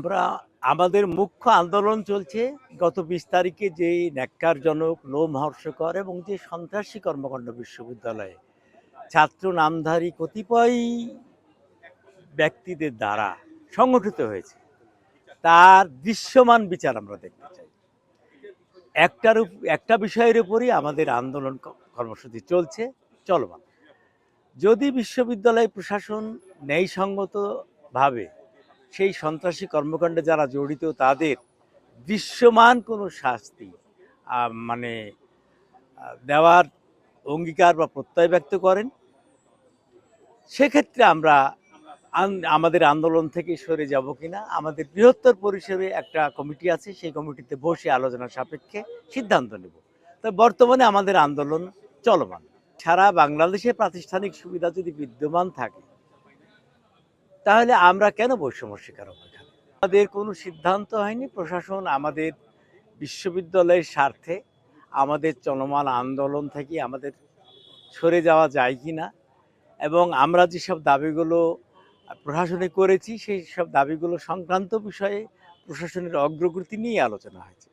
আমরা আমাদের মুখ্য আন্দোলন চলছে গত ২০ তারিখে যেই ন্যক্কারজনক, লোমহর্ষকর এবং যে সন্ত্রাসী কর্মকাণ্ড বিশ্ববিদ্যালয়ে ছাত্র নামধারী কতিপয় ব্যক্তিদের দ্বারা সংগঠিত হয়েছে, তার দৃশ্যমান বিচার আমরা দেখতে চাই। একটা বিষয়ের উপরই আমাদের আন্দোলন কর্মসূচি চলছে, চলমান। যদি বিশ্ববিদ্যালয় প্রশাসন ন্যায়সঙ্গতভাবে সেই সন্ত্রাসী কর্মকাণ্ডে যারা জড়িত তাদের দৃশ্যমান কোনো শাস্তি দেওয়ার অঙ্গীকার বা প্রত্যয় ব্যক্ত করেন, সেক্ষেত্রে আমরা আমাদের আন্দোলন থেকে সরে যাব কিনা আমাদের বৃহত্তর পরিসরে একটা কমিটি আছে, সেই কমিটিতে বসে আলোচনা সাপেক্ষে সিদ্ধান্ত নেব। তো বর্তমানে আমাদের আন্দোলন চলমান। সারা বাংলাদেশে প্রাতিষ্ঠানিক সুবিধা যদি বিদ্যমান থাকে তাহলে আমরা কেন বৈষম্য শিকার হব? আমাদের কোনো সিদ্ধান্ত হয়নি। প্রশাসন আমাদের বিশ্ববিদ্যালয়ের স্বার্থে আমাদের চলমান আন্দোলন থেকে আমাদের সরে যাওয়া যায় কি না, এবং আমরা যেসব দাবিগুলো প্রশাসনে করেছি সেই সব দাবিগুলো সংক্রান্ত বিষয়ে প্রশাসনের অগ্রগতি নিয়ে আলোচনা হয়েছে।